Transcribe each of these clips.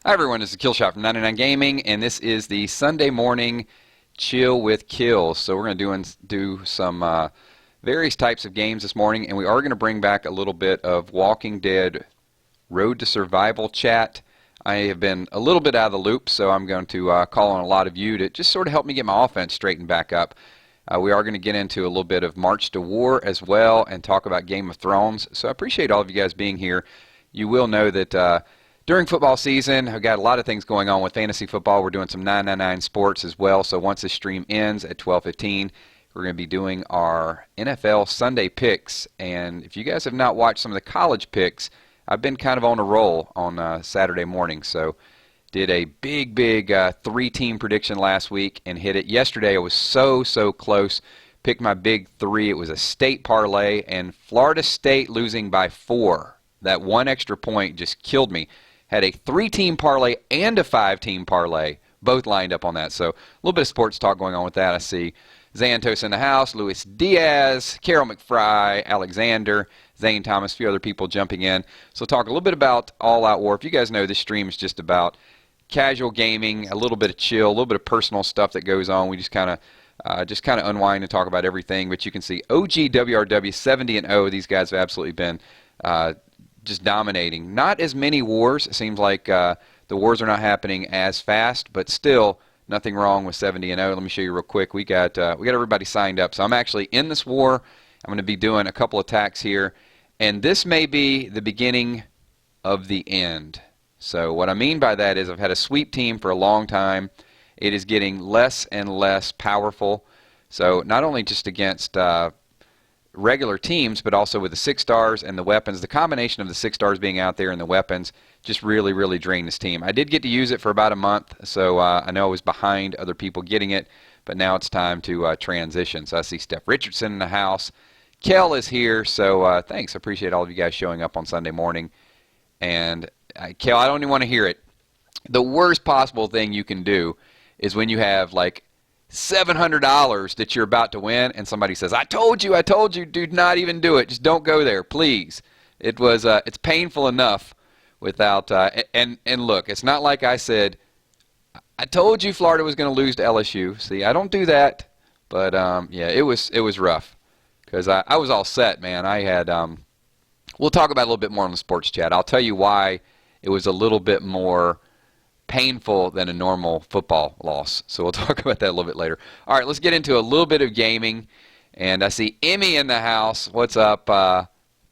Hi everyone, this is KILZ from 99 Gaming, and this is the Sunday morning chill with KILZ. So we're going to do some various types of games this morning, and we are going to bring back a little bit of Walking Dead Road to Survival chat. I have been a little bit out of the loop, so I'm going to call on a lot of you to just sort of help me get my offense straightened back up. We are going to get into a little bit of March to War as well and talk about Game of Thrones. So I appreciate all of you guys being here. You will know that during football season, I've got a lot of things going on with fantasy football. We're doing some 999 sports as well. So once this stream ends at 12:15, we're going to be doing our NFL Sunday picks. And if you guys have not watched some of the college picks, I've been kind of on a roll on Saturday morning. So did a big 3-team prediction last week and hit it. Yesterday I was so close. Picked my big 3. It was a state parlay, and Florida State losing by 4. That one extra point just killed me. Had a 3-team parlay and a 5-team parlay, both lined up on that. So a little bit of sports talk going on with that. I see Xantos in the house, Luis Diaz, Carol McFry, Alexander, Zane Thomas, a few other people jumping in. So talk a little bit about All Out War. If you guys know, this stream is just about casual gaming, a little bit of chill, a little bit of personal stuff that goes on. We just kind of unwind and talk about everything. But you can see OGWRW 70-0. These guys have absolutely been just dominating. Not as many wars. It seems like the wars are not happening as fast, but still nothing wrong with 70-0. Let me show you real quick. We got everybody signed up. So I'm actually in this war. I'm going to be doing a couple attacks here, and this may be the beginning of the end. So what I mean by that is I've had a sweep team for a long time. It is getting less and less powerful. So not only just against regular teams, but also with the 6 stars and the weapons. The combination of the 6 stars being out there and the weapons just really drained this team. I did get to use it for about a month, so I know I was behind other people getting it, but now it's time to transition. So I see Steph Richardson in the house. Kel is here, so thanks. I appreciate all of you guys showing up on Sunday morning. And Kel, I don't even want to hear it. The worst possible thing you can do is when you have like $700 that you're about to win, and somebody says, I told you, do not even do it. Just don't go there, please. It's painful enough without, and look, it's not like I said, I told you Florida was going to lose to LSU. See, I don't do that, but yeah, it was rough because I was all set, man. I had, we'll talk about it a little bit more on the sports chat. I'll tell you why it was a little bit more painful than a normal football loss. So we'll talk about that a little bit later. All right, let's get into a little bit of gaming. And I see Emmy in the house. What's up,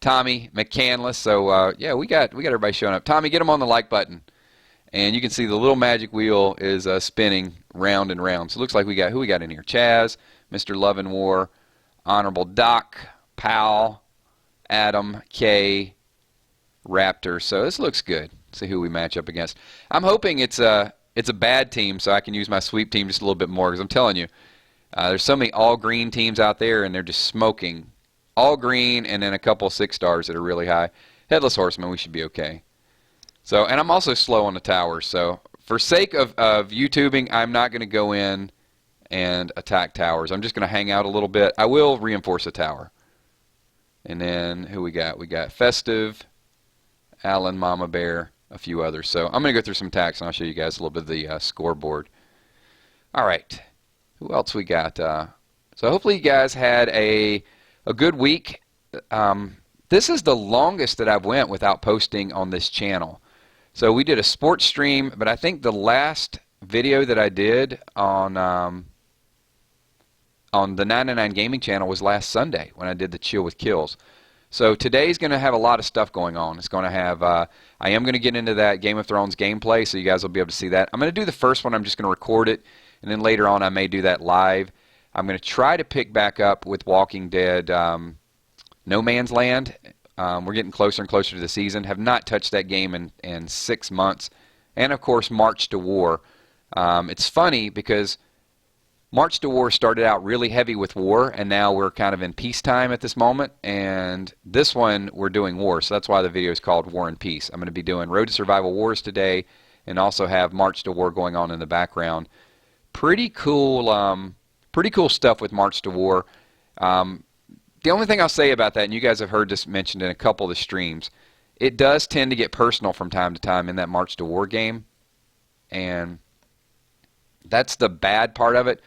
Tommy McCandless? So yeah, we got everybody showing up. Tommy, get them on the like button. And you can see the little magic wheel is spinning round and round. So it looks like who we got in here? Chaz, Mr. Love and War, Honorable Doc, Powell, Adam, K, Raptor. So this looks good. See who we match up against. I'm hoping it's a bad team so I can use my sweep team just a little bit more, because I'm telling you, there's so many all-green teams out there, and they're just smoking. All green, and then a couple 6 stars that are really high. Headless Horseman, we should be okay. So, and I'm also slow on the towers, so for sake of YouTubing, I'm not going to go in and attack towers. I'm just going to hang out a little bit. I will reinforce a tower. And then who we got? We got Festive, Alan, Mama Bear, a few others. So I'm going to go through some attacks, and I'll show you guys a little bit of the scoreboard. All right. Who else we got? So hopefully you guys had a good week. This is the longest that I've went without posting on this channel. So we did a sports stream, but I think the last video that I did on the 99 Gaming channel was last Sunday when I did the Chill with KILZ. So today's going to have a lot of stuff going on. It's going to have, I am going to get into that Game of Thrones gameplay, so you guys will be able to see that. I'm going to do the first one. I'm just going to record it, and then later on I may do that live. I'm going to try to pick back up with Walking Dead No Man's Land. We're getting closer and closer to the season. Have not touched that game in 6 months. And, of course, March to War. It's funny because March to War started out really heavy with war, and now we're kind of in peacetime at this moment. And this one, we're doing war, so that's why the video is called War and Peace. I'm going to be doing Road to Survival Wars today, and also have March to War going on in the background. Pretty cool stuff with March to War. The only thing I'll say about that, and you guys have heard this mentioned in a couple of the streams, it does tend to get personal from time to time in that March to War game. and that's the bad part of it.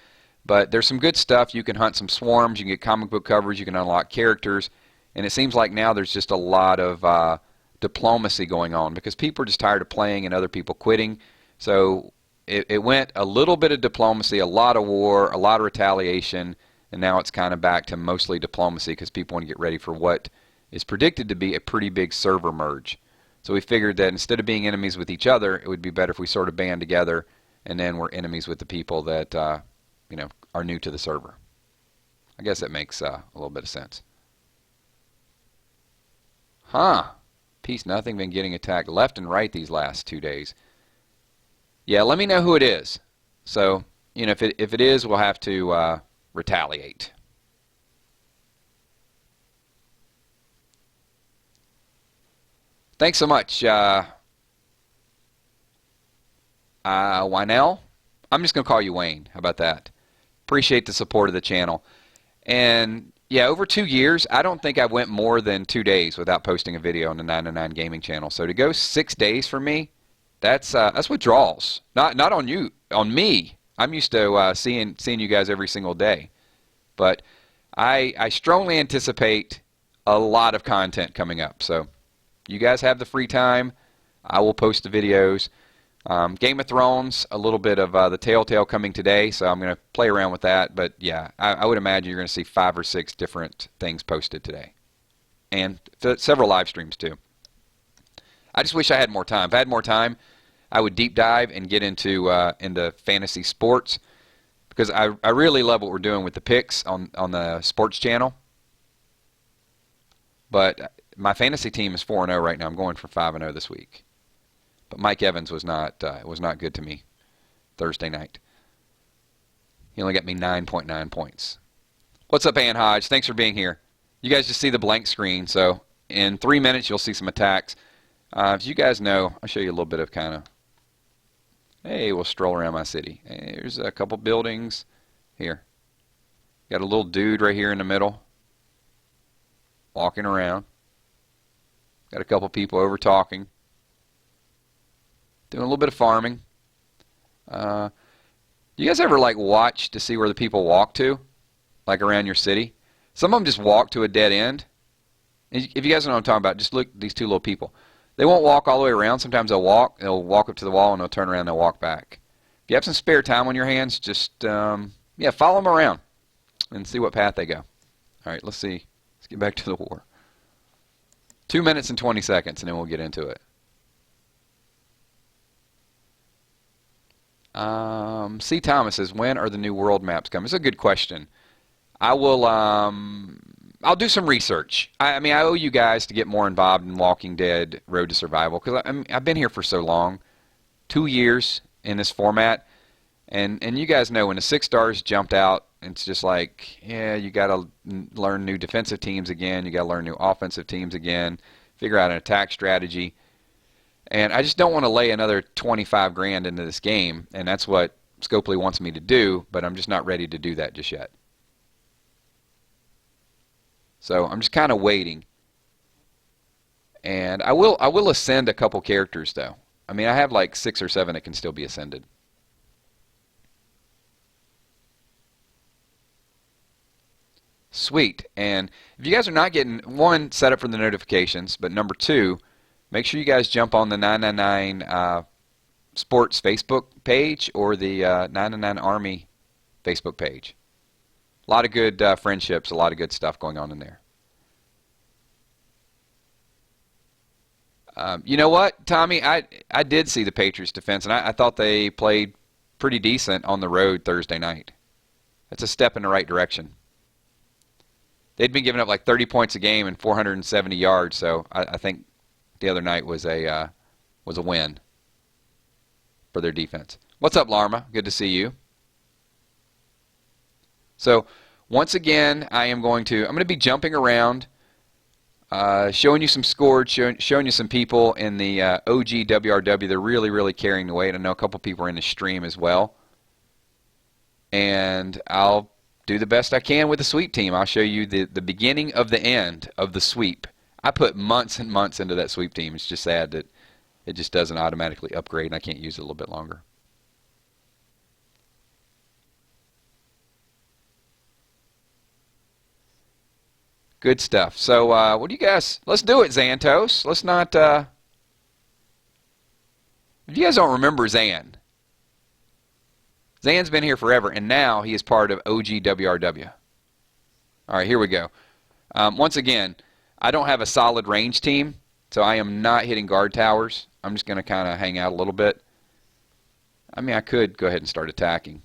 But there's some good stuff. You can hunt some swarms, you can get comic book covers, you can unlock characters, and it seems like now there's just a lot of diplomacy going on because people are just tired of playing and other people quitting. So it went a little bit of diplomacy, a lot of war, a lot of retaliation, and now it's kind of back to mostly diplomacy because people want to get ready for what is predicted to be a pretty big server merge. So we figured that instead of being enemies with each other, it would be better if we sort of band together and then we're enemies with the people that are new to the server. I guess that makes a little bit of sense. Huh. Peace nothing, been getting attacked left and right these last 2 days. Yeah, let me know who it is. So, if it is, we'll have to retaliate. Thanks so much, Wynell. I'm just going to call you Wayne. How about that? Appreciate the support of the channel. And yeah, over 2 years, I don't think I went more than 2 days without posting a video on the 909 Gaming channel. So to go 6 days for me, that's withdrawals. Not on you, on me. I'm used to seeing you guys every single day. But I strongly anticipate a lot of content coming up. So you guys have the free time. I will post the videos. Game of Thrones, a little bit of the Telltale coming today, so I'm going to play around with that. But yeah, I would imagine you're going to see 5 or 6 different things posted today. And several live streams too. I just wish I had more time. If I had more time, I would deep dive and get into fantasy sports because I really love what we're doing with the picks on the sports channel. But my fantasy team is 4-0 right now. I'm going for 5-0 this week. But Mike Evans was not good to me Thursday night. He only got me 9.9 points. What's up, Ann Hodge? Thanks for being here. You guys just see the blank screen, so in 3 minutes you'll see some attacks. As you guys know, I'll show you a little bit of kind of, hey, we'll stroll around my city. Hey, here's a couple buildings here. Got a little dude right here in the middle walking around. Got a couple people over talking. Doing a little bit of farming. Do you guys ever watch to see where the people walk to, around your city? Some of them just walk to a dead end. If you guys know what I'm talking about, just look at these 2 little people. They won't walk all the way around. Sometimes they'll walk up to the wall and they'll turn around and they'll walk back. If you have some spare time on your hands, just follow them around and see what path they go. All right, let's see. Let's get back to the war. 2 minutes and 20 seconds, and then we'll get into it. C. Thomas says, when are the new world maps coming? It's a good question. I will, I'll do some research. I owe you guys to get more involved in Walking Dead Road to Survival because I've been here for so long. 2 years in this format. And you guys know when the 6 stars jumped out, it's just you got to learn new defensive teams again. You got to learn new offensive teams again. Figure out an attack strategy. And I just don't want to lay another 25 grand into this game, and that's what Scopely wants me to do, but I'm just not ready to do that just yet. So I'm just kind of waiting. And I will ascend a couple characters though. I have 6 or 7 that can still be ascended. Sweet. And if you guys are not getting, 1, set up for the notifications, but number 2, make sure you guys jump on the 999 Sports Facebook page or the 999 Army Facebook page. A lot of good friendships, a lot of good stuff going on in there. You know what, Tommy? I did see the Patriots defense, and I thought they played pretty decent on the road Thursday night. That's a step in the right direction. They'd been giving up 30 points a game and 470 yards, so I think the other night was a win for their defense. What's up, Larma? Good to see you. So once again, I'm going to be jumping around, showing you some scores, showing you some people in the OG WRW. They're really, really carrying the weight. I know a couple people are in the stream as well. And I'll do the best I can with the sweep team. I'll show you the beginning of the end of the sweep. I put months and months into that sweep team. It's just sad that it just doesn't automatically upgrade and I can't use it a little bit longer. Good stuff. So, what do you guys? Let's do it, Xantos. Let's not. If you guys don't remember Xan, Xan's been here forever, and now he is part of OGWRW. All right, here we go. Once again, I don't have a solid range team, so I am not hitting guard towers. I'm just going to kind of hang out a little bit. I mean, I could go ahead and start attacking.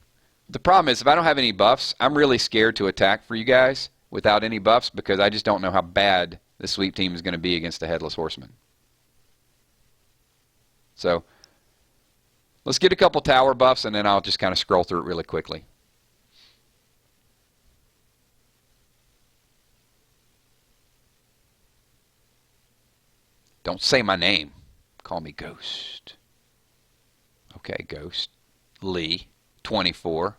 The problem is, if I don't have any buffs, I'm really scared to attack for you guys without any buffs because I just don't know how bad the sweep team is going to be against the Headless Horseman. So, let's get a couple tower buffs, and then I'll just kind of scroll through it really quickly. Don't say my name. Call me Ghost. Okay, Ghost. Lee, 24.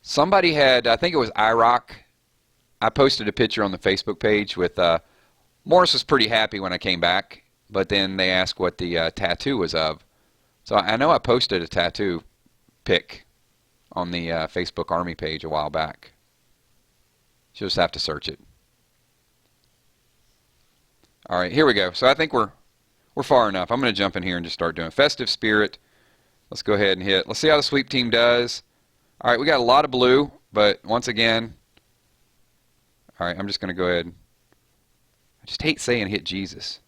Somebody had, I think it was iRock. I posted a picture on the Facebook page with, Morris was pretty happy when I came back, but then they asked what the tattoo was of. So I know I posted a tattoo pic on the Facebook Army page a while back. You'll just have to search it. All right, here we go. So I think we're far enough. I'm going to jump in here and just start doing Festive Spirit. Let's go ahead and hit. Let's see how the sweep team does. All right, we got a lot of blue, but once again, all right, I'm just going to go ahead. I just hate saying hit Jesus.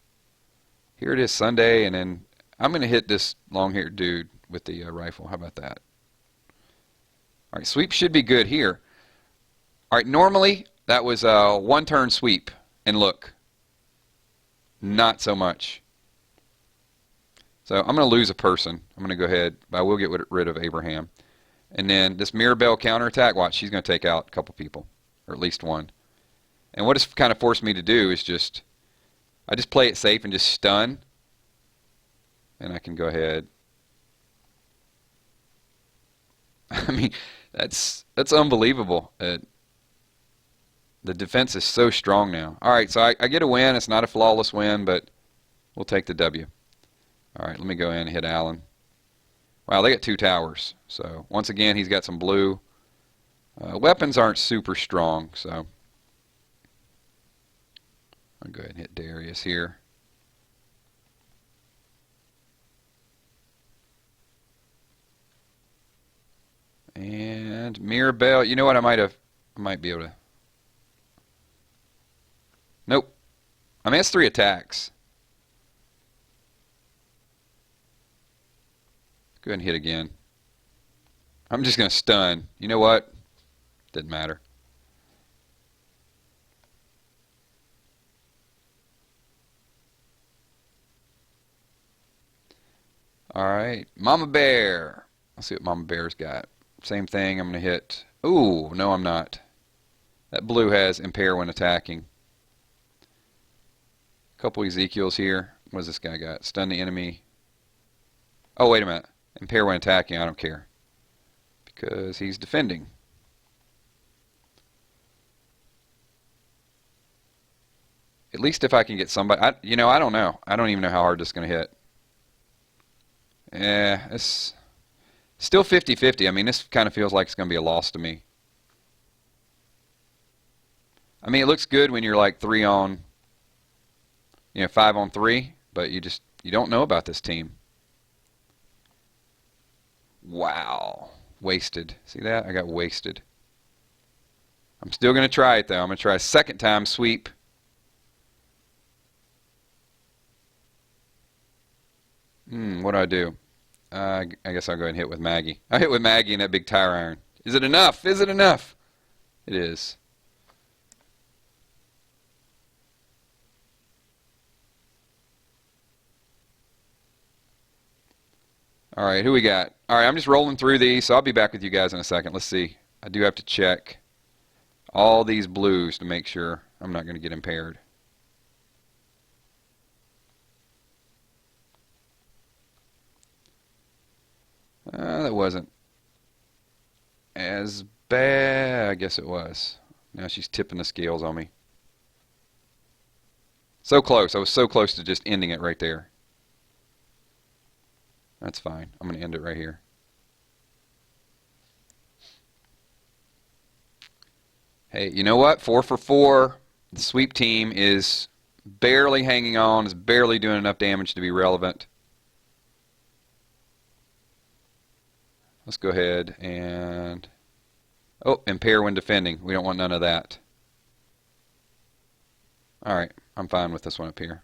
Here it is Sunday, and then I'm going to hit this long-haired dude with the rifle. How about that? All right, sweep should be good here. All right, normally that was a one-turn sweep, and look, not so much. So I'm going to lose a person. I'm going to go ahead, but I will get rid of Abraham. And then this Mirabelle counterattack, watch, she's going to take out a couple people, or at least one. And what it's kind of forced me to do is I just play it safe and just stun. And I can go ahead. I mean, that's unbelievable. The defense is so strong now. All right, so I get a win. It's not a flawless win, but we'll take the W. All right, let me go in and hit Allen. Wow, they got 2 towers. So once again, he's got some blue. Weapons aren't super strong, so I'll go ahead and hit Darius here. And Mirabelle, you know what? I might be able to. Nope. I mean, it's 3 attacks. Go ahead and hit again. I'm just going to stun. You know what? Didn't matter. All right. Mama Bear. Let's see what Mama Bear's got. Same thing. I'm going to hit. Ooh, no, I'm not. That blue has impair when attacking. Couple Ezekiels here. What does this guy got? Stun the enemy. Oh, wait a minute. Impair when attacking. I don't care. Because he's defending. At least if I can get somebody. I don't know. I don't even know how hard this is going to hit. It's still 50-50. I mean, this kind of feels like it's going to be a loss to me. I mean, it looks good when you're like 5 on 3, but you don't know about this team. Wow. Wasted. See that? I got wasted. I'm still going to try it, though. I'm going to try a second time sweep. What do I do? I guess I'll go ahead and hit with Maggie. I hit with Maggie and that big tire iron. Is it enough? Is it enough? It is. All right, who we got? All right, I'm just rolling through these, so I'll be back with you guys in a second. Let's see. I do have to check all these blues to make sure I'm not going to get impaired. That wasn't as bad. I guess it was. Now she's tipping the scales on me. So close. I was so close to just ending it right there. That's fine. I'm going to end it right here. Hey, you know what? 4 for 4. The sweep team is barely hanging on, is barely doing enough damage to be relevant. Let's go ahead and... Oh, impair when defending. We don't want none of that. Alright, I'm fine with this one up here.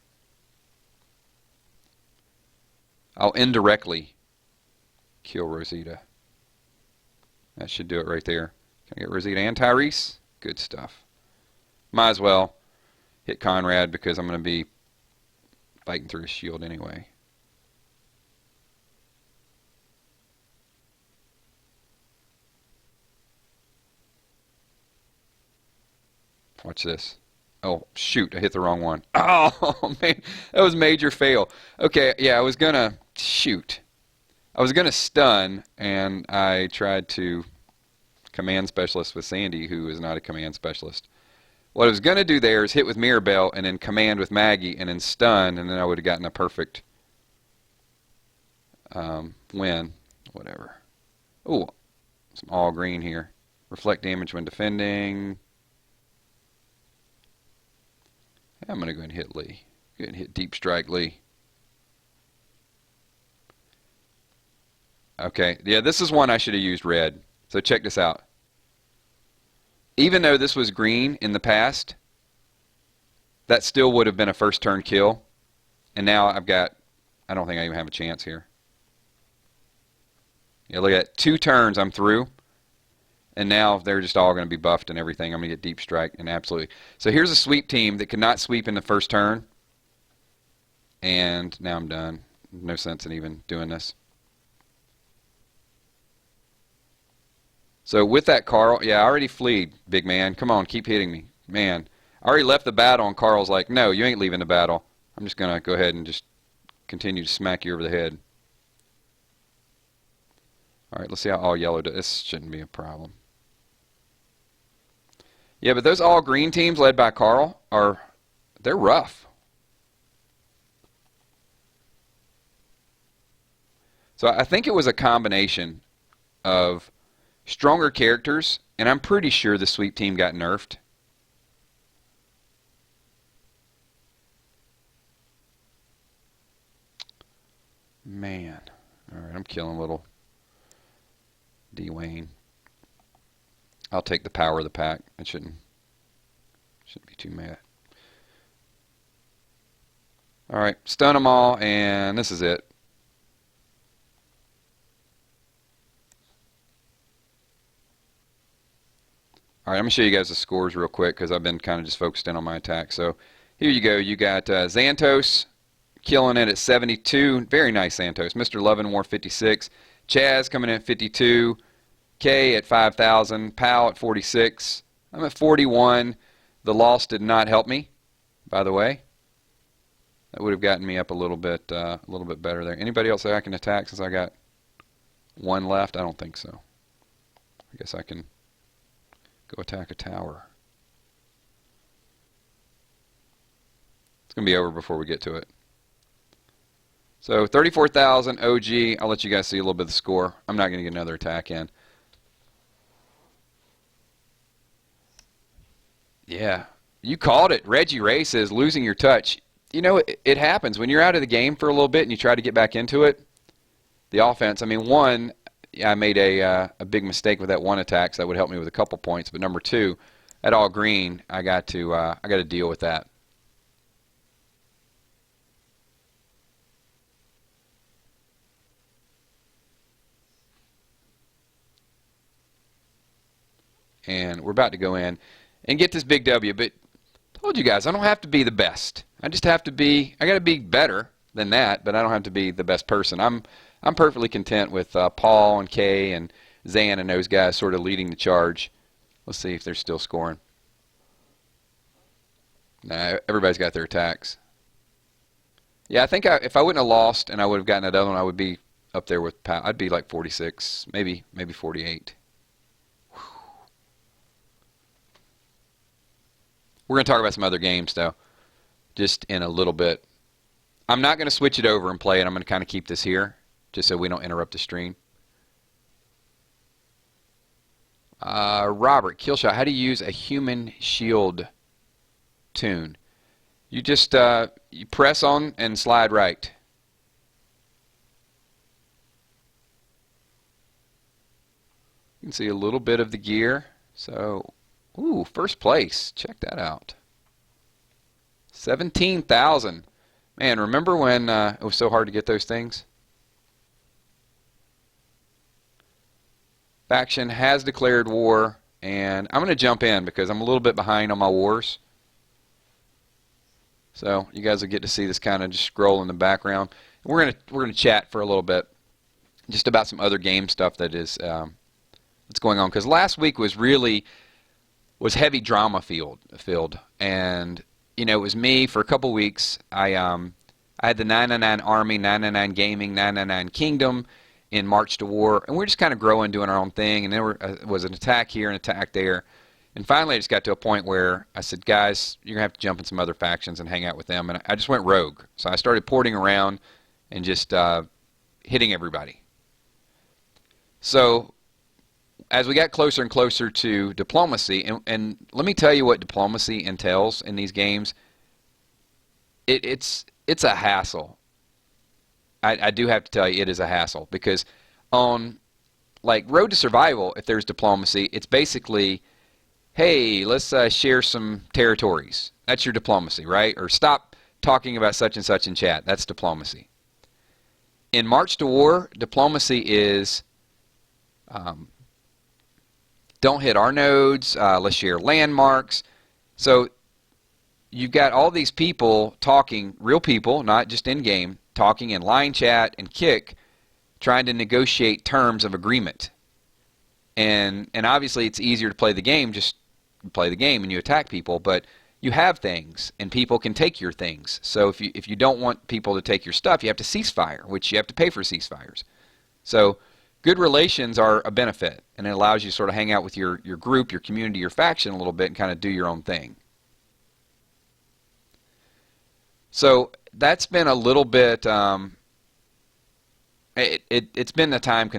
I'll indirectly kill Rosita. That should do it right there. Can I get Rosita and Tyrese? Good stuff. Might as well hit Conrad because I'm going to be fighting through his shield anyway. Watch this. Oh, shoot, I hit the wrong one. Oh, man, that was a major fail. Okay, yeah, I was going to shoot. I was going to stun, and I tried to command specialist with Sandy, who is not a command specialist. What I was going to do there is hit with Mirabelle, and then command with Maggie, and then stun, and then I would have gotten a perfect win. Whatever. Oh, some all green here. Reflect damage when defending. I'm going to go ahead and hit Lee. Go ahead and hit Deep Strike Lee. Okay, yeah, this is one I should have used red. So check this out. Even though this was green in the past, that still would have been a first turn kill. And now I've got, I don't think I even have a chance here. Yeah, look at that. 2 turns, I'm through. And now they're just all going to be buffed and everything. I'm going to get Deep Strike and absolutely. So here's a sweep team that could not sweep in the first turn. And now I'm done. No sense in even doing this. So with that, Carl, yeah, I already fleed, big man. Come on, keep hitting me. Man, I already left the battle, and Carl's like, no, you ain't leaving the battle. I'm just going to go ahead and just continue to smack you over the head. All right, let's see how all yellow does. This shouldn't be a problem. Yeah, but those all green teams led by Carl they're rough. So I think it was a combination of stronger characters, and I'm pretty sure the sweep team got nerfed. Man. Alright, I'm killing little Dwayne. I'll take the power of the pack. It shouldn't be too mad. Alright, stun them all, and this is it. Alright, I'm going to show you guys the scores real quick because I've been kind of just focused in on my attack. So here you go. You got Xantos killing it at 72. Very nice, Xantos. Mr. Leavenworth, 56. Chaz coming in at 52. K at 5,000. Pal at 46. I'm at 41. The loss did not help me, by the way. That would have gotten me up a little bit better there. Anybody else that I can attack since I got 1 left? I don't think so. I guess I can go attack a tower. It's going to be over before we get to it. So 34,000 OG. I'll let you guys see a little bit of the score. I'm not going to get another attack in. Yeah, you called it. Reggie Ray says losing your touch. You know, it happens. When you're out of the game for a little bit and you try to get back into it, the offense, I mean, one, I made a big mistake with that one attack, so that would help me with a couple points. But number 2, at all green, I got to deal with that. And we're about to go in and get this big W. But I told you guys, I don't have to be the best. I just have to be. I got to be better than that, but I don't have to be the best person. I'm perfectly content with Paul and Kay and Zan and those guys sort of leading the charge. Let's see if they're still scoring. Nah, everybody's got their attacks. Yeah, I think if I wouldn't have lost and I would have gotten that other one, I would be up there with Pat. I'd be like 46, maybe 48. Whew. We're going to talk about some other games, though, just in a little bit. I'm not going to switch it over and play it. I'm going to kind of keep this here just so we don't interrupt the stream. Robert, Killshot, how do you use a human shield tune? You just you press on and slide right. You can see a little bit of the gear. So, ooh, first place. Check that out. 17,000. Man, remember when it was so hard to get those things? Faction has declared war, and I'm going to jump in because I'm a little bit behind on my wars. So you guys will get to see this kind of just scroll in the background. We're gonna chat for a little bit, just about some other game stuff that is that's going on. Because last week was heavy drama filled, and you know, it was me for a couple weeks. I had the 999 Army, 999 Gaming, 999 Kingdom in March to War, and we're just kind of growing, doing our own thing. And there was an attack here, an attack there. And finally, I just got to a point where I said, guys, you're going to have to jump in some other factions and hang out with them. And I just went rogue. So I started porting around and just hitting everybody. So as we got closer and closer to diplomacy, and let me tell you what diplomacy entails in these games. It's a hassle. I do have to tell you, it is a hassle. Because on like Road to Survival, if there's diplomacy, it's basically, hey, let's share some territories. That's your diplomacy, right? Or stop talking about such and such in chat. That's diplomacy. In March to War, diplomacy is don't hit our nodes, let's share landmarks. So you've got all these people talking, real people, not just in-game, talking in line chat and kick, trying to negotiate terms of agreement. And obviously it's easier to play the game, just play the game and you attack people, but you have things and people can take your things. So if you don't want people to take your stuff, you have to ceasefire, which you have to pay for ceasefires. So good relations are a benefit, and it allows you to sort of hang out with your group, your community, your faction a little bit and kind of do your own thing. So that's been a little bit it's been a time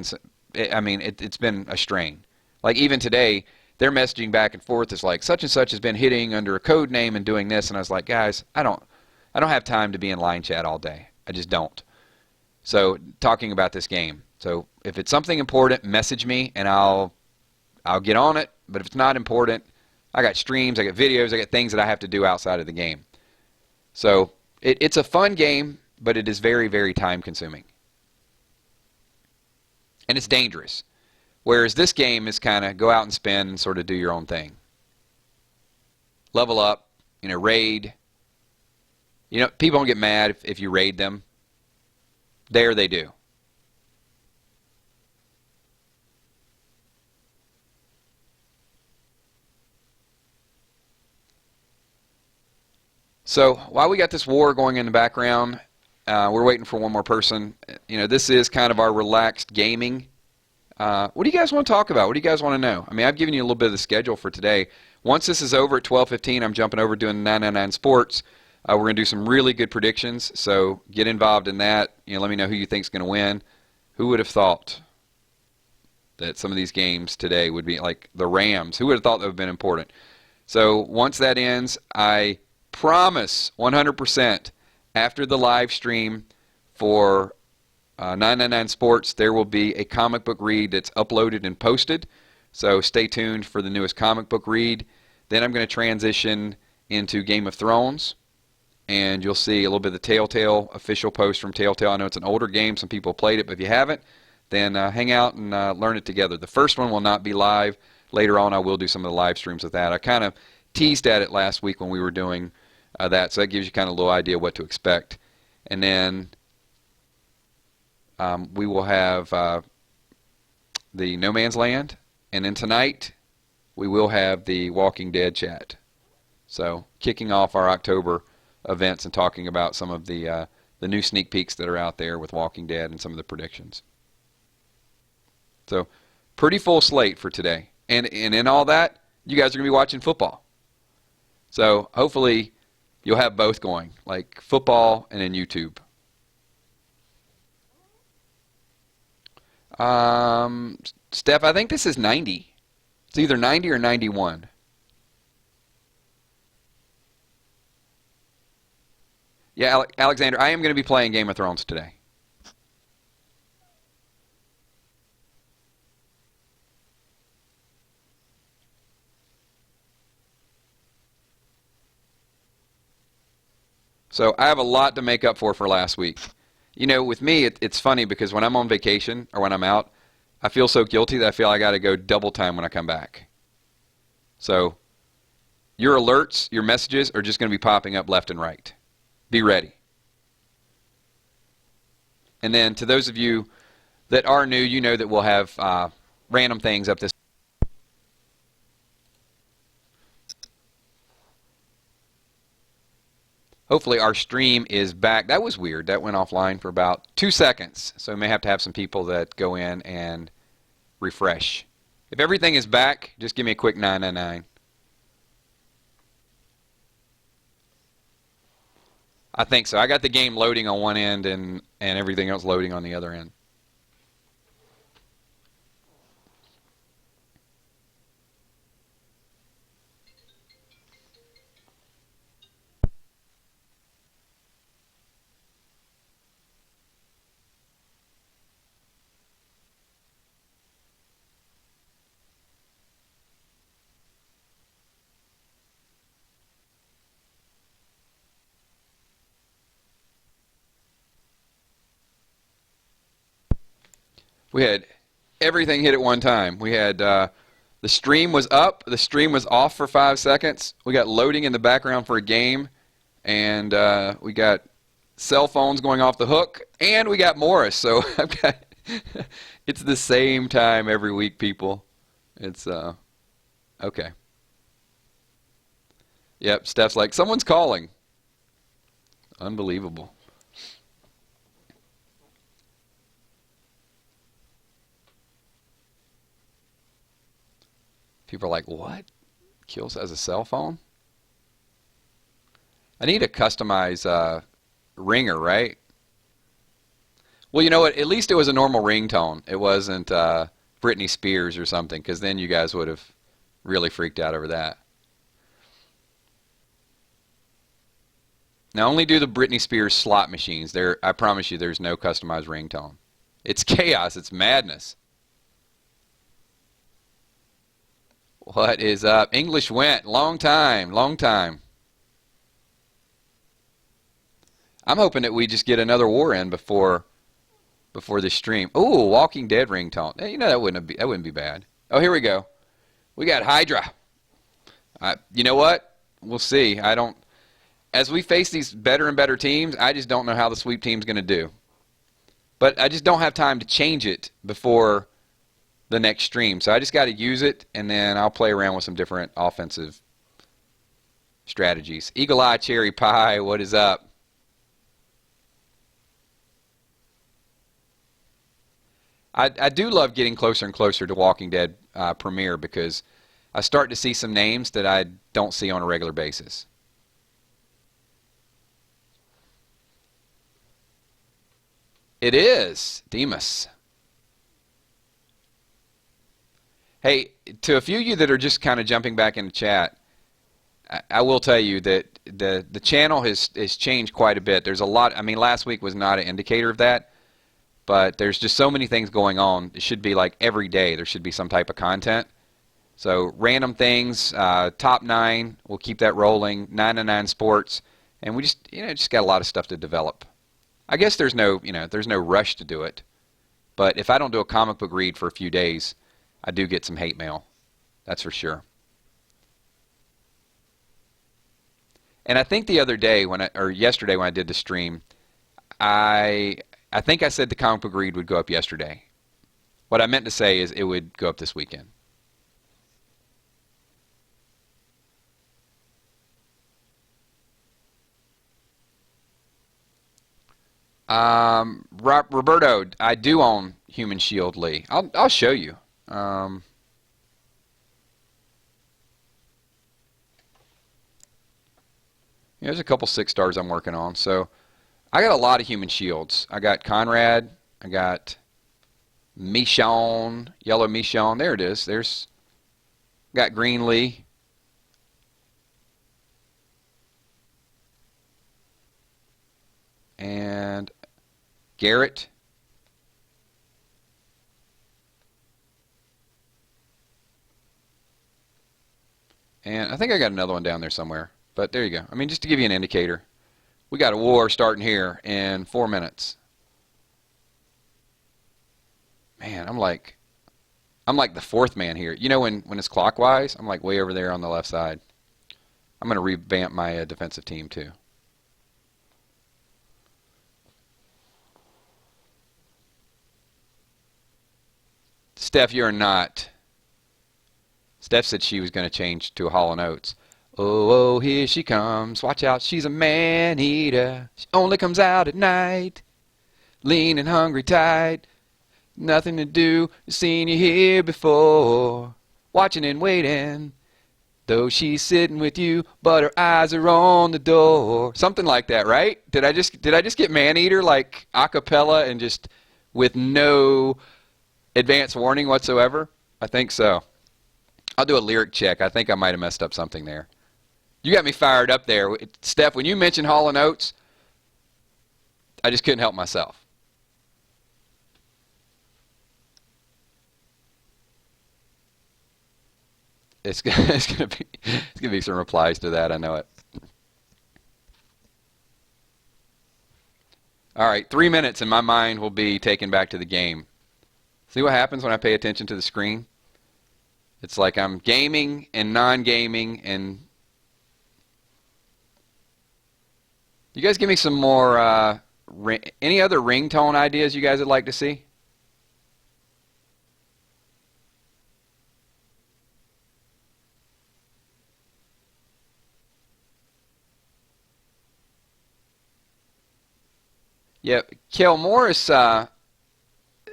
it's been a strain. Like even today, they're messaging back and forth. It's like such and such has been hitting under a code name and doing this, and I was like, guys, I don't have time to be in line chat all day. I just don't. So talking about this game. So if it's something important, message me and I'll get on it. But if it's not important, I got streams, I got videos, I got things that I have to do outside of the game. So it's a fun game, but it is very, very time consuming. And it's dangerous. Whereas this game is kind of go out and spend and sort of do your own thing. Level up, raid. People don't get mad if you raid them. There they do. So while we got this war going in the background, we're waiting for one more person. This is kind of our relaxed gaming. What do you guys want to talk about? What do you guys want to know? I mean, I've given you a little bit of the schedule for today. Once this is over at 12:15, I'm jumping over doing 999 Sports. We're going to do some really good predictions, so get involved in that. Let me know who you think's going to win. Who would have thought that some of these games today would be like the Rams? Who would have thought that would have been important? So once that ends, I promise 100% after the live stream for 999 Sports, there will be a comic book read that's uploaded and posted. So stay tuned for the newest comic book read. Then I'm going to transition into Game of Thrones. And you'll see a little bit of the Telltale official post from Telltale. I know it's an older game. Some people played it. But if you haven't, then hang out and learn it together. The first one will not be live. Later on, I will do some of the live streams with that. I kind of teased at it last week when we were doing that. So that gives you kind of a little idea what to expect. And then we will have the No Man's Land, and then tonight we will have the Walking Dead chat. So kicking off our October events and talking about some of the new sneak peeks that are out there with Walking Dead and some of the predictions. So pretty full slate for today. And in all that, you guys are going to be watching football. So hopefully you'll have both going, like football and then YouTube. Um, Steph, I think this is 90. It's either 90 or 91. Yeah, Alexander, I am going to be playing Game of Thrones today. So I have a lot to make up for last week. You know, with me, it's funny because when I'm on vacation or when I'm out, I feel so guilty that I feel I got to go double time when I come back. So your alerts, your messages are just going to be popping up left and right. Be ready. And then to those of you that are new, you know that we'll have random things up this. Hopefully our stream is back. That was weird. That went offline for about 2 seconds. So we may have to have some people that go in and refresh. If everything is back, just give me a quick 999. I think so. I got the game loading on one end and everything else loading on the other end. We had everything hit at one time. We had the stream was up, the stream was off for 5 seconds. We got loading in the background for a game, and we got cell phones going off the hook, and we got Morris. So I've got it's the same time every week, people. It's okay. Yep, Steph's like, someone's calling. Unbelievable. People are like, what? KILZ has a cell phone? I need a customized ringer, right? Well, you know what? At least it was a normal ringtone. It wasn't Britney Spears or something, because then you guys would have really freaked out over that. Now, only do the Britney Spears slot machines. There, I promise you, there's no customized ringtone. It's chaos. It's madness. What is up? English went. Long time. Long time. I'm hoping that we just get another war in before this stream. Ooh, Walking Dead ringtone. Hey, you know that wouldn't be bad. Oh, here we go. We got Hydra. You know what? We'll see. I don't. As we face these better and better teams, I just don't know how the sweep team's going to do. But I just don't have time to change it before the next stream. So I just got to use it, and then I'll play around with some different offensive strategies. Eagle Eye Cherry Pie, what is up? I do love getting closer and closer to Walking Dead premiere because I start to see some names that I don't see on a regular basis. It is Demas. Hey, to a few of you that are just kind of jumping back into chat, I will tell you that the channel has changed quite a bit. There's a lot. I mean, last week was not an indicator of that, but there's just so many things going on. It should be like every day there should be some type of content. So random things, top 9, we'll keep that rolling. 9 to 9 sports, and we just got a lot of stuff to develop. I guess there's no rush to do it, but if I don't do a comic book read for a few days, I do get some hate mail. That's for sure. And I think the other day or yesterday when I did the stream, I think I said the comic book read would go up yesterday. What I meant to say is it would go up this weekend. Roberto, I do own Human Shield Lee. I'll show you. There's a couple 6 stars I'm working on. So I got a lot of Human Shields. I got Conrad. I got Michonne, yellow Michonne. There it is. There's got Greenlee. And Garrett. And I think I got another one down there somewhere. But there you go. I mean, just to give you an indicator. We got a war starting here in 4 minutes. Man, I'm like the fourth man here. You know, when it's clockwise, I'm like way over there on the left side. I'm going to revamp my defensive team too. Steph, you're not. Steph said she was going to change to a Hall & Oates. Oh, oh, here she comes. Watch out, she's a man-eater. She only comes out at night. Lean and hungry tight. Nothing to do. Seen you here before. Watching and waiting. Though she's sitting with you, but her eyes are on the door. Something like that, right? Did I just get man-eater like a cappella and just with no advance warning whatsoever? I think so. I'll do a lyric check. I think I might have messed up something there. You got me fired up there. Steph, when you mentioned Hall & Oates, I just couldn't help myself. It's gonna be some replies to that. I know it. All right, 3 minutes and my mind will be taken back to the game. See what happens when I pay attention to the screen? It's like I'm gaming and non-gaming. And you guys give me some more any other ringtone ideas you guys would like to see? Yeah, Kel Morris, yeah,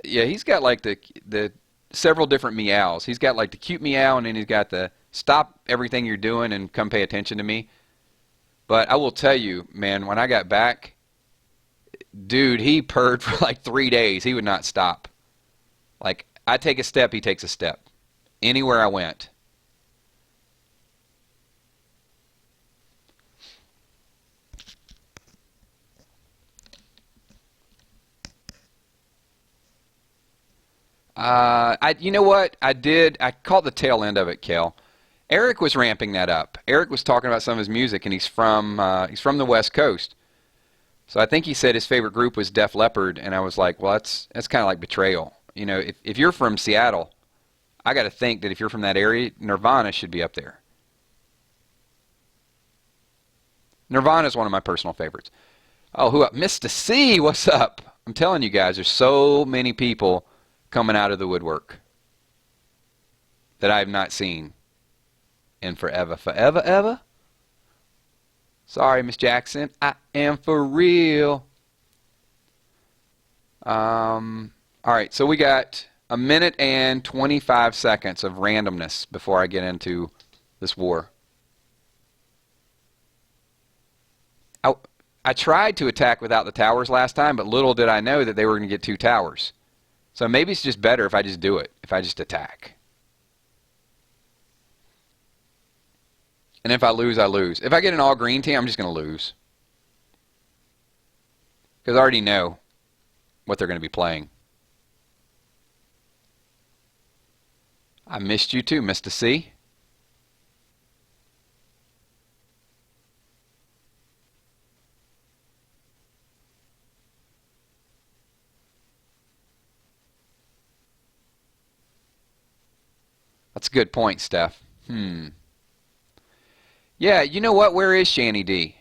he's got like the several different meows. He's got like the cute meow, and then he's got the stop everything you're doing and come pay attention to me. But I will tell you, man, when I got back, dude, he purred for like 3 days. He would not stop. Like, I take a step, he takes a step. Anywhere I went. You know what? I caught the tail end of it, Kel. Eric was ramping that up. Eric was talking about some of his music, and he's from the West Coast. So I think he said his favorite group was Def Leppard, and I was like, well, that's kind of like betrayal. You know, if you're from Seattle, I got to think that if you're from that area, Nirvana should be up there. Nirvana is one of my personal favorites. Oh, who up? Mr. C, what's up? I'm telling you guys, there's so many people coming out of the woodwork that I have not seen in forever. Forever, ever? Sorry, Miss Jackson. I am for real. All right, so we got a minute and 25 seconds of randomness before I get into this war. I tried to attack without the towers last time, but little did I know that they were going to get 2 towers. So maybe it's just better if I just do it, if I just attack. And if I lose, I lose. If I get an all-green team, I'm just going to lose. Because I already know what they're going to be playing. I missed you too, Mr. C. That's a good point, Steph. Yeah, you know what? Where is Shani D?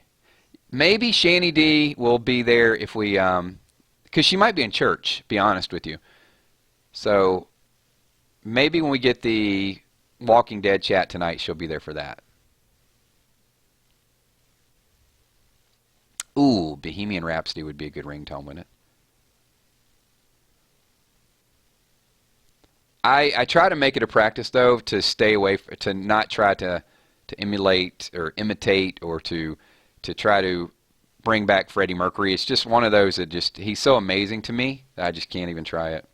Maybe Shani D will be there if we, because she might be in church, be honest with you. So maybe when we get the Walking Dead chat tonight, she'll be there for that. Ooh, Bohemian Rhapsody would be a good ringtone, wouldn't it? I try to make it a practice, though, to stay away, to not try to emulate or imitate or to try to bring back Freddie Mercury. It's just one of those that just, he's so amazing to me that I just can't even try it.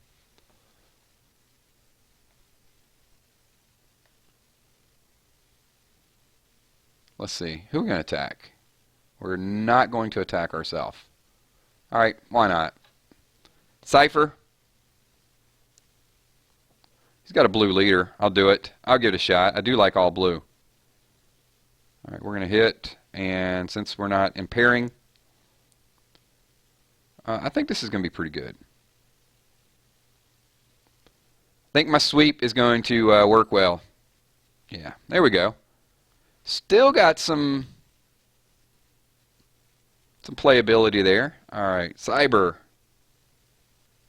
Let's see. Who are we going to attack? We're not going to attack ourselves. All right, why not? Cypher. He's got a blue leader. I'll do it. I'll give it a shot. I do like all blue. All right, we're going to hit, and since we're not impairing, I think this is going to be pretty good. I think my sweep is going to work well. Yeah, there we go. Still got some playability there. All right, Cyber.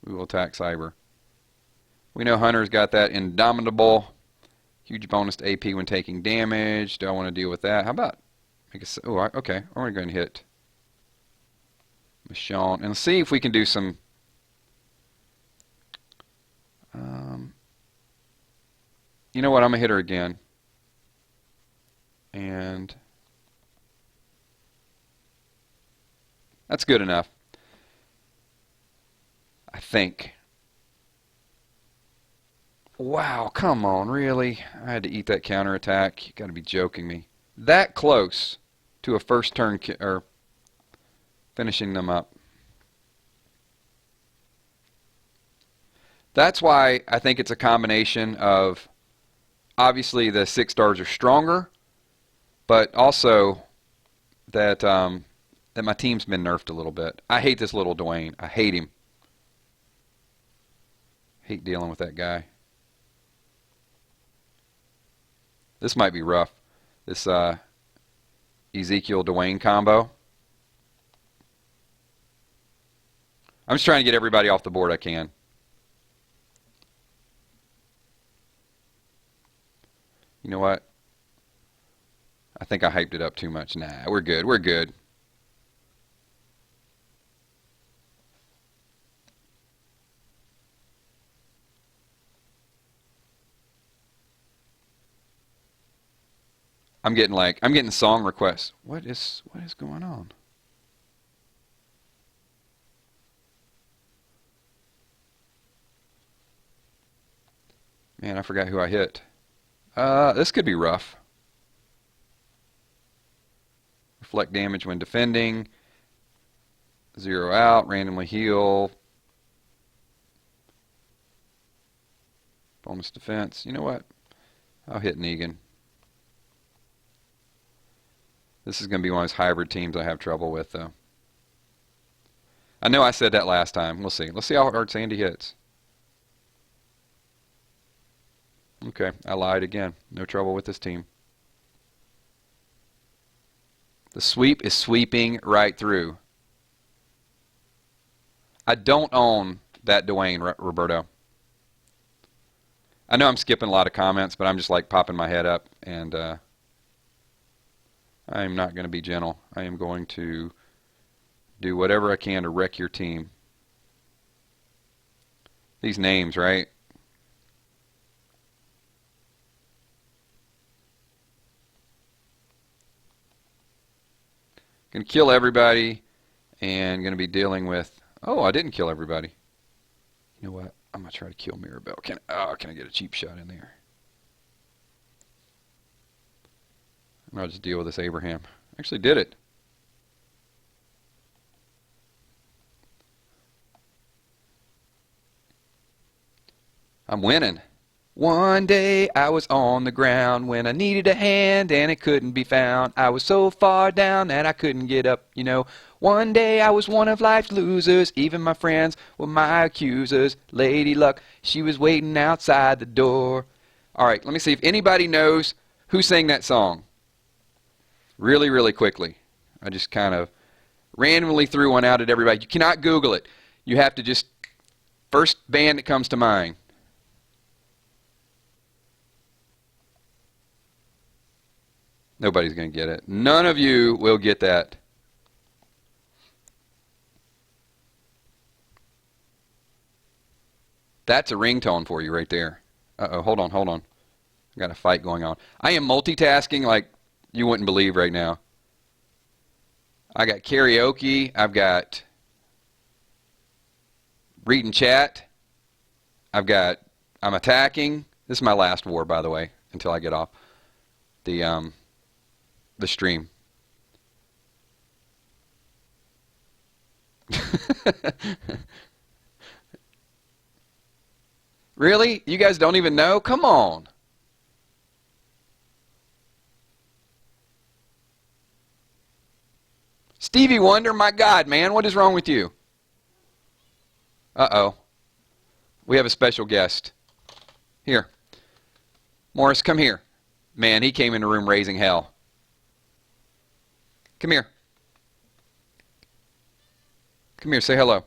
We will attack Cyber. We know Hunter's got that indomitable. Huge bonus to AP when taking damage. Do I want to deal with that? How about make a... Oh, okay. I'm going to go and hit Michonne. And see if we can do some... you know what? I'm going to hit her again. And... that's good enough. I think. Wow, come on, really? I had to eat that counterattack. You got to be joking me. That close to a first turn or finishing them up. That's why I think it's a combination of obviously the 6 stars are stronger, but also that that my team's been nerfed a little bit. I hate this little Dwayne. I hate him. Hate dealing with that guy. This might be rough. This Ezekiel Dwayne combo. I'm just trying to get everybody off the board I can. You know what? I think I hyped it up too much. Nah, we're good. We're good. I'm getting song requests. What is going on? Man, I forgot who I hit. This could be rough. Reflect damage when defending. 0 out, randomly heal. Bonus defense. You know what? I'll hit Negan. This is going to be one of those hybrid teams I have trouble with, though. I know I said that last time. We'll see. Let's see how hard Sandy hits. Okay, I lied again. No trouble with this team. The sweep is sweeping right through. I don't own that Dwayne, Roberto. I know I'm skipping a lot of comments, but I'm just like popping my head up, and I am not going to be gentle. I am going to do whatever I can to wreck your team. These names, right? Going to kill everybody and going to be dealing with... Oh, I didn't kill everybody. You know what? I'm going to try to kill Mirabelle. Can I get a cheap shot in there? I'll just deal with this Abraham. Actually did it. I'm winning. One day I was on the ground when I needed a hand and it couldn't be found. I was so far down that I couldn't get up, you know. One day I was one of life's losers. Even my friends were my accusers. Lady Luck, she was waiting outside the door. All right, let me see if anybody knows who sang that song. Really, really quickly. I just kind of randomly threw one out at everybody. You cannot Google it. You have to just, first band that comes to mind. Nobody's going to get it. None of you will get that. That's a ringtone for you right there. Uh-oh, hold on. I got a fight going on. I am multitasking like you wouldn't believe right now. I got karaoke. I've got reading chat. I'm attacking. This is my last war, by the way, until I get off. the stream. Really? You guys don't even know? Come on. Stevie Wonder, my God, man, what is wrong with you? Uh-oh. We have a special guest. Here. Morris, come here. Man, he came in the room raising hell. Come here. Come here, say hello.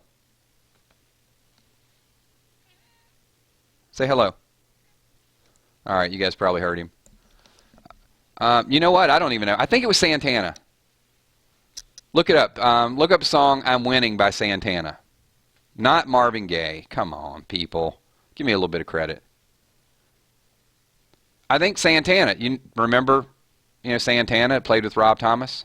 Say hello. All right, you guys probably heard him. You know what? I don't even know. I think it was Santana. Look it up. Look up the song I'm Winning by Santana. Not Marvin Gaye. Come on, people. Give me a little bit of credit. I think Santana. You remember, Santana played with Rob Thomas?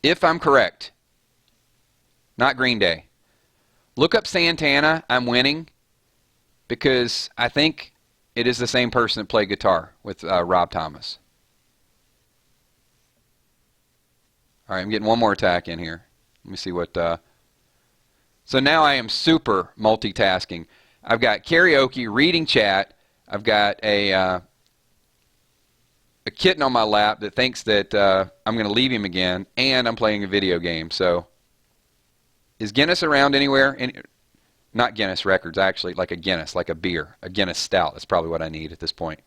If I'm correct. Not Green Day. Look up Santana, I'm Winning, because I think it is the same person that played guitar with Rob Thomas. All right, I'm getting one more attack in here. Let me see what... So now I am super multitasking. I've got karaoke, reading chat. I've got a kitten on my lap that thinks that I'm going to leave him again, and I'm playing a video game. So... Is Guinness around anywhere? Not Guinness Records, actually, like a Guinness, like a beer. A Guinness Stout. That's probably what I need at this point.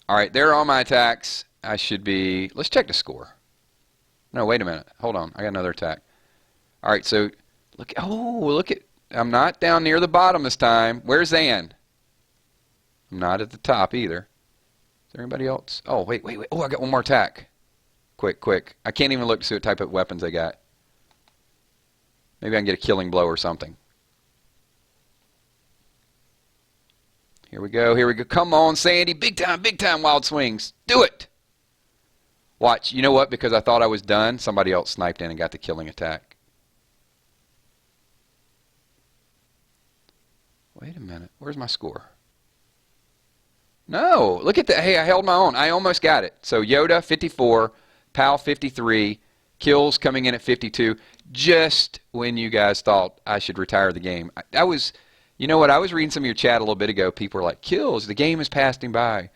All right, there are all my attacks. I should be... Let's check the score. No, wait a minute. Hold on. I got another attack. All right, so... Look. Oh, look at... I'm not down near the bottom this time. Where's Ann? I'm not at the top either. Is there anybody else? Oh, wait. Oh, I got one more attack. Quick. I can't even look to see what type of weapons I got. Maybe I can get a killing blow or something. Here we go. Come on, Sandy. Big time wild swings. Do it. Watch. You know what? Because I thought I was done, somebody else sniped in and got the killing attack. Wait a minute. Where's my score? No, look at that. Hey, I held my own. I almost got it. So Yoda, 54, Pal, 53, KILZ coming in at 52, just when you guys thought I should retire the game. I was, you know what, I was reading some of your chat a little bit ago. People were like, KILZ, the game is passing by.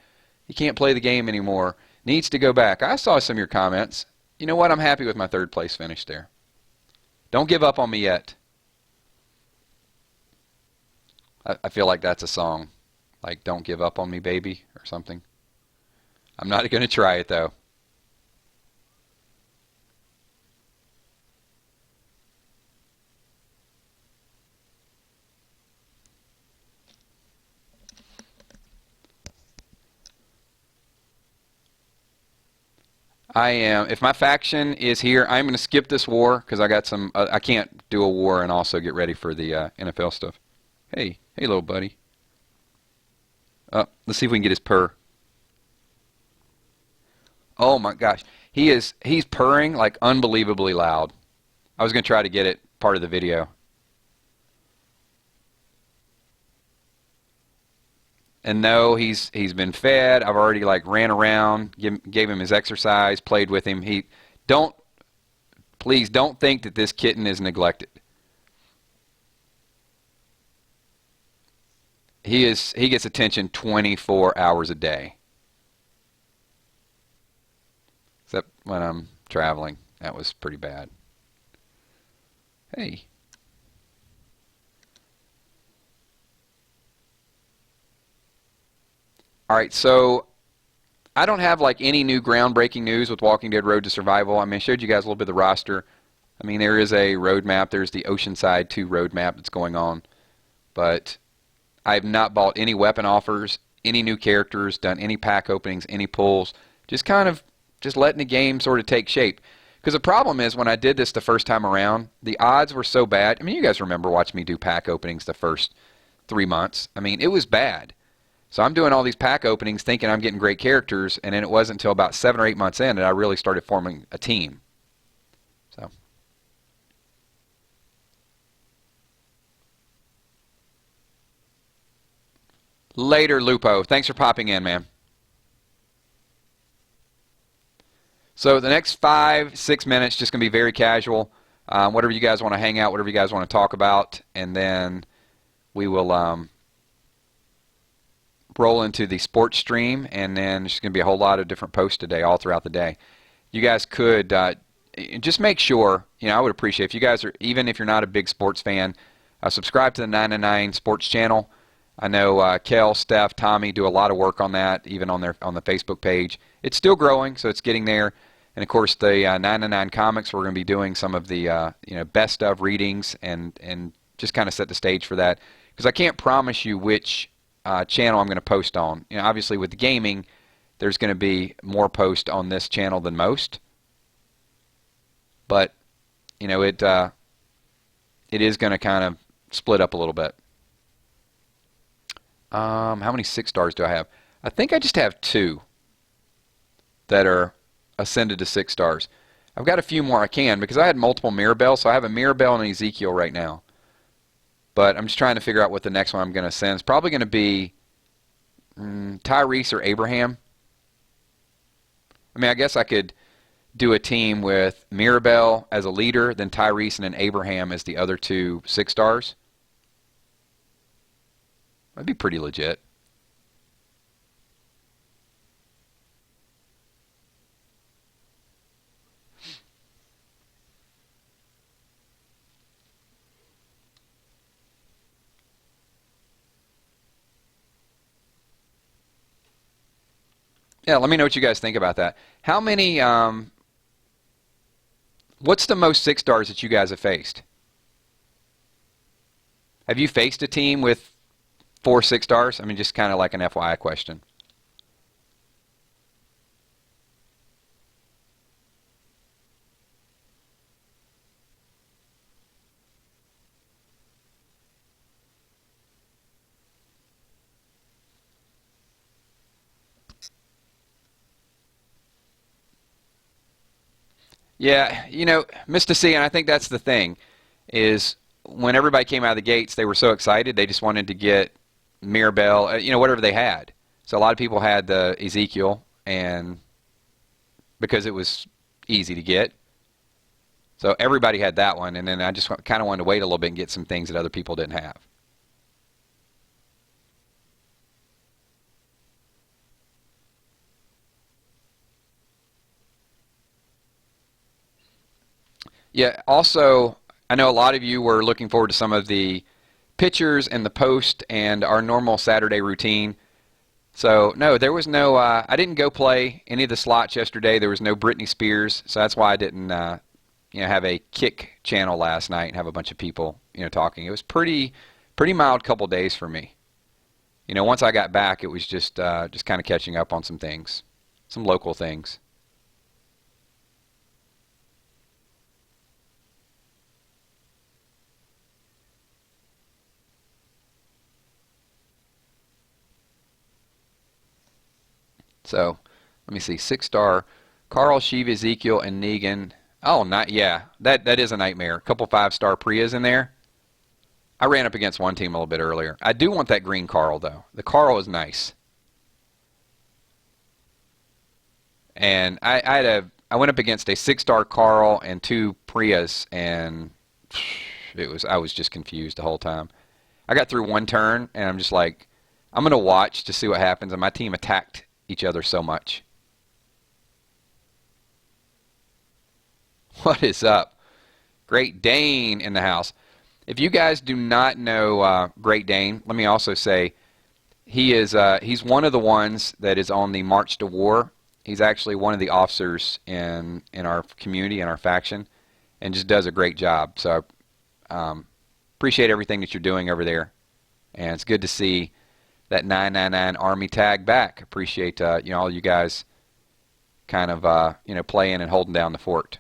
He can't play the game anymore. Needs to go back. I saw some of your comments. You know what, I'm happy with my third place finish there. Don't give up on me yet. I feel like that's a song. Like, don't give up on me, baby, or something. I'm not going to try it, though. I am, if my faction is here, I'm going to skip this war, because I got some, I can't do a war and also get ready for the NFL stuff. Hey, little buddy. Let's see if we can get his purr. Oh my gosh. He's purring like unbelievably loud. I was going to try to get it part of the video. And no, he's been fed. I've already like ran around, gave him his exercise, played with him. Please don't think that this kitten is neglected. He gets attention 24 hours a day. Except when I'm traveling. That was pretty bad. Hey. All right, so I don't have like any new groundbreaking news with Walking Dead Road to Survival. I mean, I showed you guys a little bit of the roster. I mean, there is a roadmap. There's the Oceanside 2 roadmap that's going on. But I've not bought any weapon offers, any new characters, done any pack openings, any pulls. Just kind of just letting the game sort of take shape. Because the problem is when I did this the first time around, the odds were so bad. I mean, you guys remember watching me do pack openings the first 3 months. I mean, it was bad. So I'm doing all these pack openings thinking I'm getting great characters, and then it wasn't until about 7 or 8 months in that I really started forming a team. So. Later, Lupo. Thanks for popping in, man. So the next 5-6 minutes just going to be very casual. Whatever you guys want to hang out, whatever you guys want to talk about, and then we will roll into the sports stream, and then there's going to be a whole lot of different posts today, all throughout the day. You guys could just make sure, I would appreciate if you guys are, even if you're not a big sports fan, subscribe to the 999 Sports channel. I know KILZ, Steph, Tommy do a lot of work on that, even on the Facebook page. It's still growing, so it's getting there. And of course, the 999 Comics, we're going to be doing some of the best of readings and just kind of set the stage for that. Because I can't promise you which channel I'm going to post on. Obviously with the gaming, there's going to be more posts on this channel than most. But it is going to kind of split up a little bit. How many 6 stars do I have? I think I just have 2 that are ascended to 6 stars. I've got a few more I can because I had multiple Mirabelle, so I have a Mirabelle and an Ezekiel right now. But I'm just trying to figure out what the next one I'm going to send. It's probably going to be Tyrese or Abraham. I mean, I guess I could do a team with Mirabelle as a leader, then Tyrese and then Abraham as the other 2 6 stars. That'd be pretty legit. Yeah, let me know what you guys think about that. How many, what's the most 6 stars that you guys have faced? Have you faced a team with 4 6 stars? I mean, just kind of like an FYI question. Yeah, Mr. C, and I think that's the thing, is when everybody came out of the gates, they were so excited, they just wanted to get Mirabelle, whatever they had. So a lot of people had the Ezekiel, and because it was easy to get. So everybody had that one, and then I just kind of wanted to wait a little bit and get some things that other people didn't have. Yeah, also, I know a lot of you were looking forward to some of the pictures and the post and our normal Saturday routine. So, no, there was no, I didn't go play any of the slots yesterday. There was no Britney Spears, so that's why I didn't, have a kick channel last night and have a bunch of people, talking. It was pretty mild couple days for me. Once I got back, it was just kind of catching up on some things, some local things. So, let me see. 6 star. Carl, Shiva, Ezekiel, and Negan. Oh, not yeah. That is a nightmare. A couple 5-star Prias in there. I ran up against one team a little bit earlier. I do want that green Carl, though. The Carl is nice. And I went up against a 6-star Carl and 2 Prias, and I was just confused the whole time. I got through one turn, and I'm just like, I'm going to watch to see what happens, and my team attacked each other so much. What is up? Great Dane in the house. If you guys do not know Great Dane, let me also say he's one of the ones that is on the March to War. He's actually one of the officers in our community, in our faction, and just does a great job. So appreciate everything that you're doing over there, and it's good to see that 999 Army tag back. Appreciate all you guys kind of playing and holding down the fort.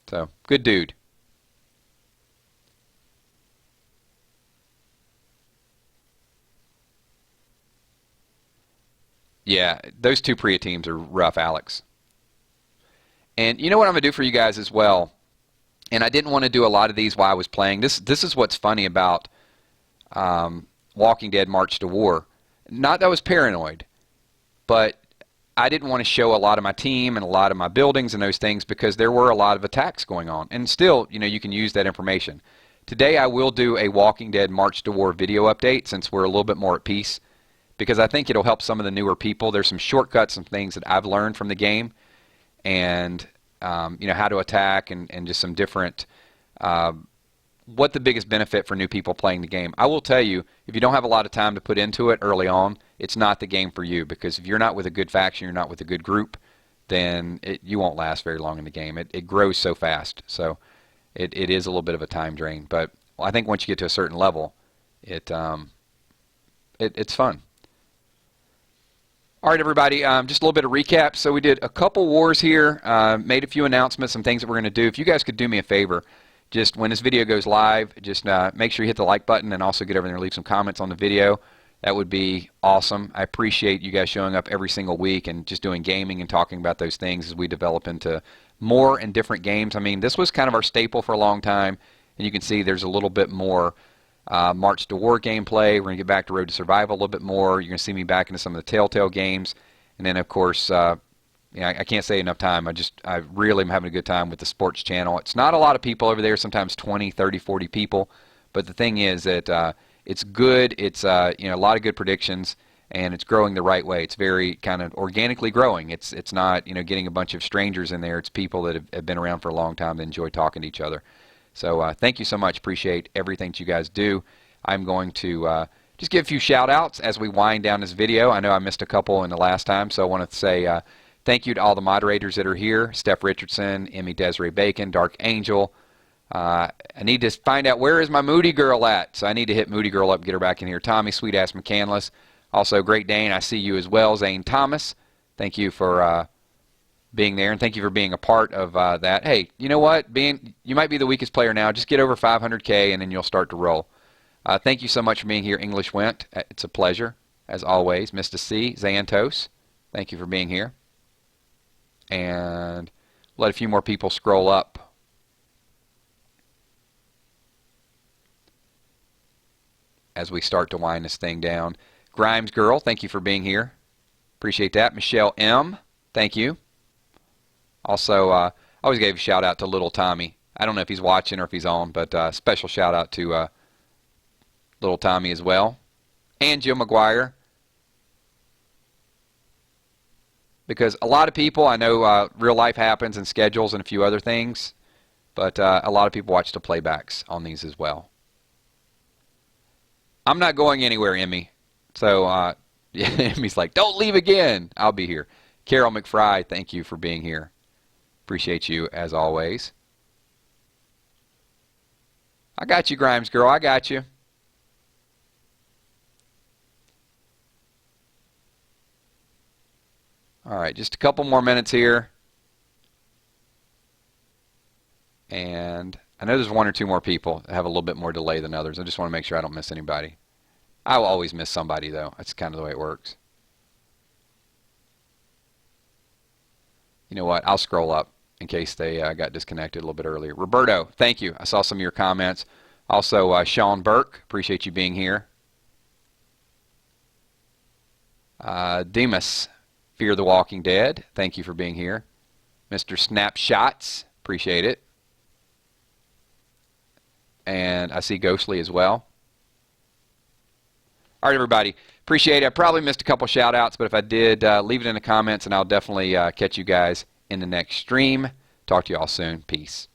So good dude. Yeah, those two Priya teams are rough, Alex. And you know what I'm going to do for you guys as well? And I didn't want to do a lot of these while I was playing. This is what's funny about Walking Dead March to War. Not that I was paranoid, but I didn't want to show a lot of my team and a lot of my buildings and those things because there were a lot of attacks going on. And still, you know, you can use that information. Today I will do a Walking Dead March to War video update since we're a little bit more at peace because I think it'll help some of the newer people. There's some shortcuts and things that I've learned from the game and you know, how to attack and just some different what the biggest benefit for new people playing the game. I will tell you, if you don't have a lot of time to put into it early on, it's not the game for you because if you're not with a good faction, you're not with a good group, then you won't last very long in the game. It grows so fast, so it is a little bit of a time drain. But I think once you get to a certain level, it's fun. All right, everybody, just a little bit of recap. So we did a couple wars here, made a few announcements, some things that we're going to do. If you guys could do me a favor, just when this video goes live, just make sure you hit the like button and also get over there and leave some comments on the video. That would be awesome. I appreciate you guys showing up every single week and just doing gaming and talking about those things as we develop into more and different games. I mean, this was kind of our staple for a long time, and you can see there's a little bit more March to War gameplay. We're going to get back to Road to Survival a little bit more. You're going to see me back into some of the Telltale games. And then, of course, you know, I can't say enough time. I really am having a good time with the sports channel. It's not a lot of people over there, sometimes 20, 30, 40 people. But the thing is that it's good. It's you know, a lot of good predictions, and it's growing the right way. It's very kind of organically growing. It's not, you know, getting a bunch of strangers in there. It's people that have been around for a long time that enjoy talking to each other. So thank you so much. Appreciate everything that you guys do. I'm going to just give a few shout-outs as we wind down this video. I know I missed a couple in the last time, so I want to say thank you to all the moderators that are here. Steph Richardson, Emmy Desiree Bacon, Dark Angel. I need to find out where is my Moody Girl at. So I need to hit Moody Girl up, get her back in here. Tommy, Sweet Ass McCandless. Also, Great Dane, I see you as well. Zane Thomas, thank you for being there, and thank you for being a part of that. Hey, you know what? You might be the weakest player now. Just get over 500K, and then you'll start to roll. Thank you so much for being here, English Went. It's a pleasure, as always. Mr. C, Xantos, thank you for being here. And let a few more people scroll up. As we start to wind this thing down. Grimes Girl, thank you for being here. Appreciate that. Michelle M, thank you. Also, I always gave a shout out to Little Tommy. I don't know if he's watching or if he's on, but special shout out to Little Tommy as well. And Jill McGuire. Because a lot of people, I know real life happens and schedules and a few other things, but a lot of people watch the playbacks on these as well. I'm not going anywhere, Emmy. So, yeah, Emmy's like, don't leave again. I'll be here. Carol McFry, thank you for being here. Appreciate you as always. I got you, Grimes Girl. I got you. All right, just a couple more minutes here. And I know there's one or two more people that have a little bit more delay than others. I just want to make sure I don't miss anybody. I will always miss somebody, though. That's kind of the way it works. You know what? I'll scroll up in case they got disconnected a little bit earlier. Roberto, thank you. I saw some of your comments. Also, Sean Burke, appreciate you being here. Demas, Fear the Walking Dead, thank you for being here. Mr. Snapshots, appreciate it. And I see Ghostly as well. All right, everybody. Appreciate it. I probably missed a couple shout-outs, but if I did, leave it in the comments, and I'll definitely catch you guys in the next stream. Talk to you all soon. Peace.